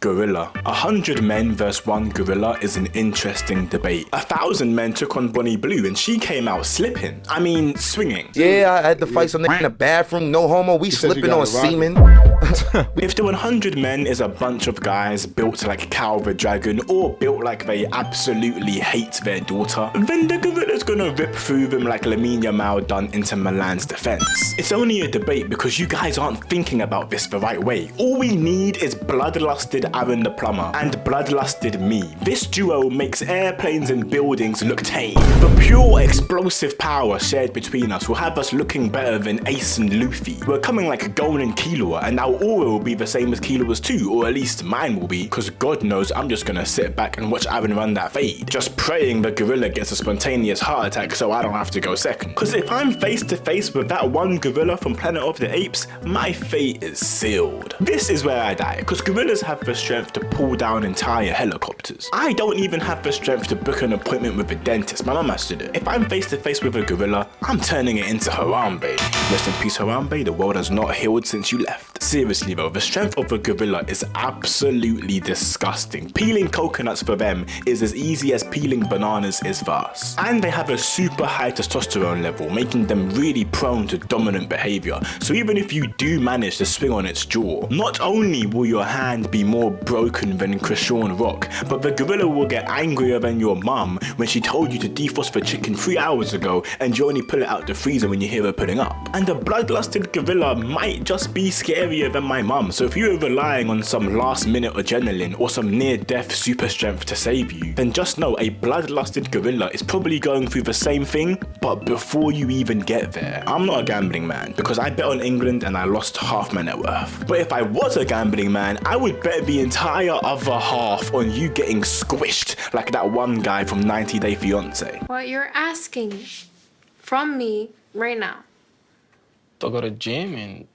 Gorilla. 100 men versus 1 gorilla is an interesting debate. 1,000 men took on Bonnie Blue and she came out slipping. I mean, swinging. Yeah, I had to fight some nigga in the bathroom, no homo, we slipping on semen. If the 100 men is a bunch of guys built like Cal the Dragon or built like they absolutely hate their daughter, then the gorilla's gonna rip through them like Lamine Yamal done into Milan's defense. It's only a debate because you guys aren't thinking about this the right way. All we need is bloodlusted Aaron the Plumber and bloodlusted me. This duo makes airplanes and buildings look tame. The pure explosive power shared between us will have us looking better than Ace and Luffy. We're coming like Gon and Killua, and our aura will be the same as Killua's too, or at least mine will be, because God knows I'm just gonna sit back and watch Aaron run that fade, just praying the gorilla gets a spontaneous heart attack so I don't have to go second. Because if I'm face to face with that one gorilla from Planet of the Apes, my fate is sealed. This is where I die, because gorillas have the strength to pull down entire helicopters. I don't even have the strength to book an appointment with a dentist. My mum has to do it. If I'm face to face with a gorilla, I'm turning it into Harambe. Rest in peace, Harambe. The world has not healed since you left. Seriously though, the strength of a gorilla is absolutely disgusting. Peeling coconuts for them is as easy as peeling bananas is for us. And they have a super high testosterone level, making them really prone to dominant behavior. So even if you do manage to swing on its jaw, not only will your hand be more broken than Krishan Rock, but the gorilla will get angrier than your mum when she told you to defrost the chicken 3 hours ago and you only pull it out the freezer when you hear her pulling up. And a bloodlusted gorilla might just be scarier than my mum, so if you are relying on some last minute adrenaline or some near death super strength to save you, then just know a bloodlusted gorilla is probably going through the same thing, but before you even get there. I'm not a gambling man because I bet on England and I lost half my net worth. But if I was a gambling man, I would bet the entire other half on you getting squished like that one guy from 90 Day Fiance. What you're asking from me right now. To go to gym and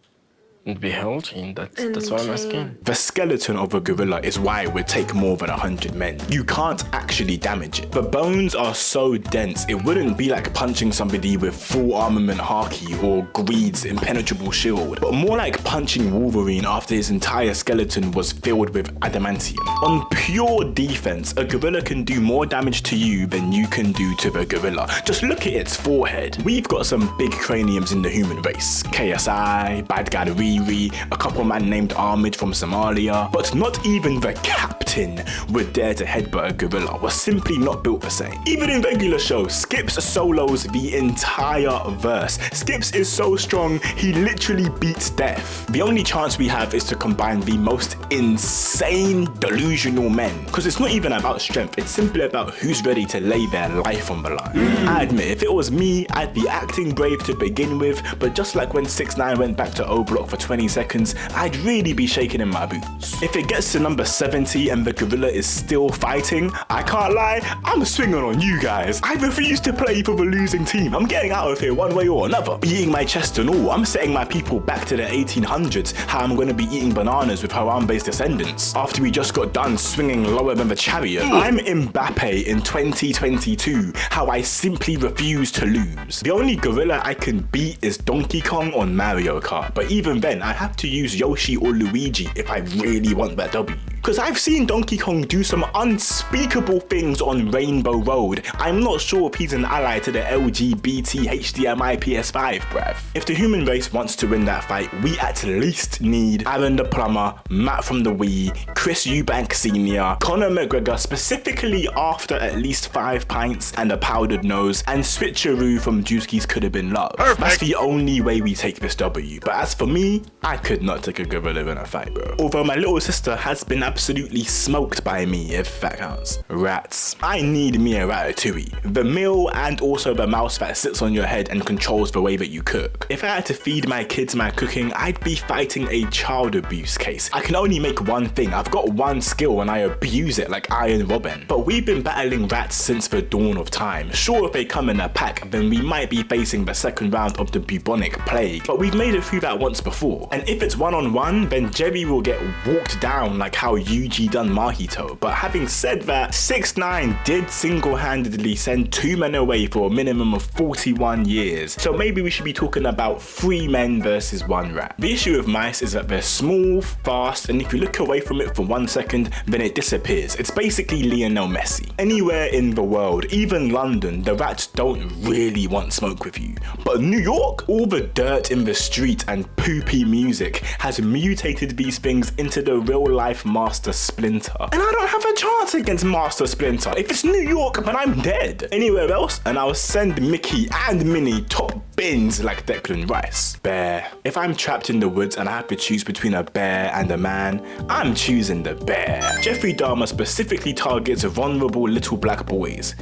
be healthy, and that's what I'm asking. The skeleton of a gorilla is why it would take more than 100 men. You can't actually damage it. The bones are so dense, it wouldn't be like punching somebody with full armament Haki or Greed's impenetrable shield, but more like punching Wolverine after his entire skeleton was filled with adamantium. On pure defense, a gorilla can do more damage to you than you can do to the gorilla. Just look at its forehead. We've got some big craniums in the human race. KSI, Bad Guy a couple man named Ahmed from Somalia, but not even the captain would dare to headbutt a gorilla. Was simply not built the same. Even in regular shows, Skips solos the entire verse. Skips is so strong, he literally beats death. The only chance we have is to combine the most insane delusional men, because it's not even about strength, it's simply about who's ready to lay their life on the line. I admit, if it was me, I'd be acting brave to begin with, but just like when 6ix9ine went back to O Block for 20 seconds, I'd really be shaking in my boots. If it gets to number 70 and the gorilla is still fighting, I can't lie, I'm swinging on you guys. I refuse to play for the losing team. I'm getting out of here one way or another. Beating my chest and all, I'm setting my people back to the 1800s, how I'm going to be eating bananas with Harambe's descendants, after we just got done swinging lower than the chariot. I'm Mbappe in 2022, how I simply refuse to lose. The only gorilla I can beat is Donkey Kong on Mario Kart, but even then, I have to use Yoshi or Luigi if I really want that W. Because I've seen Donkey Kong do some unspeakable things on Rainbow Road. I'm not sure if he's an ally to the LGBT HDMI PS5, bruv. If the human race wants to win that fight, we at least need Aaron the Plumber, Matt from the Wii, Chris Eubank Sr., Conor McGregor specifically after at least 5 pints and a powdered nose, and Switcheroo from Drewski's Could Have Been Love. Perfect. That's the only way we take this W. But as for me, I could not take a gorilla in a fight, bro. Although my little sister has been absolutely smoked by me, if that counts. Rats. I need me a ratatouille. The meal and also the mouse that sits on your head and controls the way that you cook. If I had to feed my kids my cooking, I'd be fighting a child abuse case. I can only make one thing. I've got one skill and I abuse it like Iron Robin. But we've been battling rats since the dawn of time. Sure, if they come in a pack, then we might be facing the second round of the bubonic plague. But we've made it through that once before. And if it's one-on-one, then Jerry will get walked down like how UG done Mahito. But having said that, 6ix9ine did single-handedly send 2 men away for a minimum of 41 years. So maybe we should be talking about 3 men versus 1 rat. The issue with mice is that they're small, fast, and if you look away from it for 1 second, then it disappears. It's basically Lionel Messi. Anywhere in the world, even London, the rats don't really want smoke with you. But New York, all the dirt in the street and poopy music has mutated these things into the real life Master Splinter. And I don't have a chance against Master Splinter. If it's New York, then I'm dead. Anywhere else, and I'll send Mickey and Minnie top bins like Declan Rice. Bear. If I'm trapped in the woods and I have to choose between a bear and a man, I'm choosing the bear. Jeffrey Dahmer specifically targets vulnerable little black boys.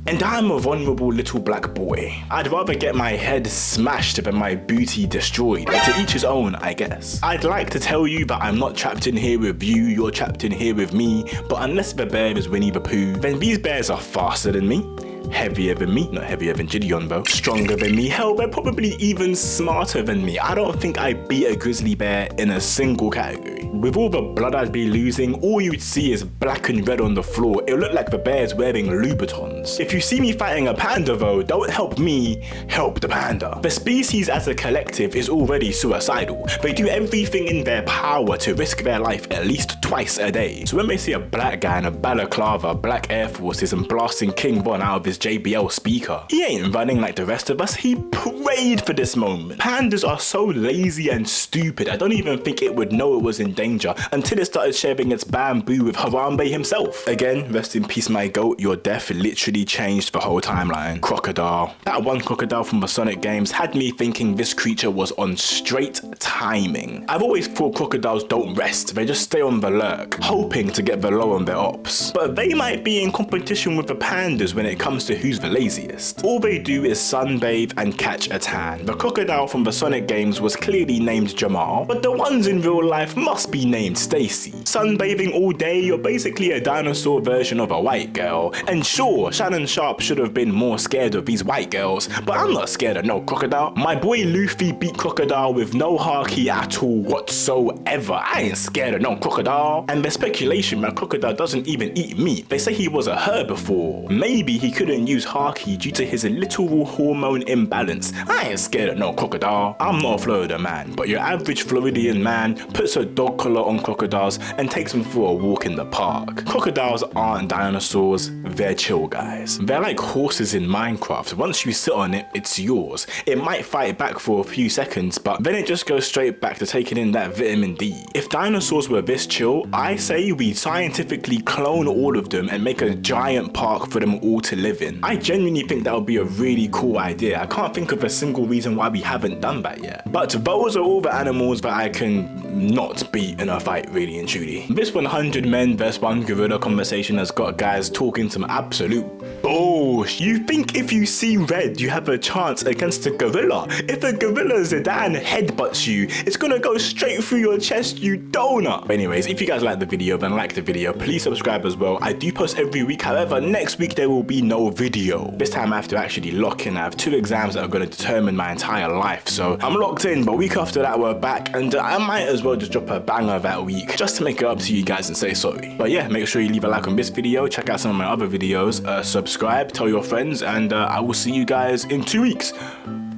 And I'm a vulnerable little black boy. I'd rather get my head smashed than my booty destroyed. But to each his own, I guess. I'd like to tell you that I'm not trapped in here with you, you're trapped in here with me, but unless the bear is Winnie the Pooh, then these bears are faster than me, heavier than me, not heavier than Gideon though, stronger than me, hell, they're probably even smarter than me. I don't think I beat a grizzly bear in a single category. With all the blood I'd be losing, all you'd see is black and red on the floor. It'll look like the bear's wearing Louboutins. If you see me fighting a panda though, don't help me, help the panda. The species as a collective is already suicidal. They do everything in their power to risk their life at least twice a day. So when they see a black guy in a balaclava, black Air Forces and blasting King Von out of his JBL speaker, he ain't running like the rest of us, he prayed for this moment. Pandas are so lazy and stupid, I don't even think it would know it was in danger until it started sharing its bamboo with Harambe himself. Again, rest in peace my goat, your death literally changed the whole timeline. Crocodile. That one crocodile from the Sonic games had me thinking this creature was on straight timing. I've always thought crocodiles don't rest, they just stay on the lurk, hoping to get the low on their ops. But they might be in competition with the pandas when it comes to who's the laziest. All they do is sunbathe and catch a tan. The crocodile from the Sonic games was clearly named Jamal, but the ones in real life must be named Stacy. Sunbathing all day, you're basically a dinosaur version of a white girl. And sure, Shannon Sharp should have been more scared of these white girls, but I'm not scared of no crocodile. My boy Luffy beat crocodile with no haki at all whatsoever. I ain't scared of no crocodile. And there's speculation that crocodile doesn't even eat meat. They say he was a herbivore. Maybe he couldn't use haki due to his literal hormone imbalance. I ain't scared of no crocodile. I'm not a Florida man, but your average Floridian man puts a dog collar on crocodiles and takes them for a walk in the park. Crocodiles aren't dinosaurs, they're chill guys. They're like horses in Minecraft. Once you sit on it, it's yours. It might fight back for a few seconds, but then it just goes straight back to taking in that vitamin D. If dinosaurs were this chill, I say we scientifically clone all of them and make a giant park for them all to live in. I genuinely think that would be a really cool idea. I can't think of a single reason why we haven't done that yet. But those are all the animals that I can not beat in a fight, really and truly. This 100 men vs 1 gorilla conversation has got guys talking some absolute bullshit. You think if you see red, you have a chance against a gorilla? If a gorilla Zidane headbutts you, it's gonna go straight through your chest, you donut. But anyways, if you guys like the video, then like the video. Please subscribe as well. I do post every week. However, next week there will be no video. This time I have to actually lock in. I have 2 exams that are going to determine my entire life. So I'm locked in, but week after that we're back, and I might as well just drop a banger that week just to make it up to you guys and say sorry. But yeah, make sure you leave a like on this video, check out some of my other videos, subscribe, tell your friends, and I will see you guys in 2 weeks.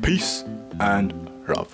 Peace and love.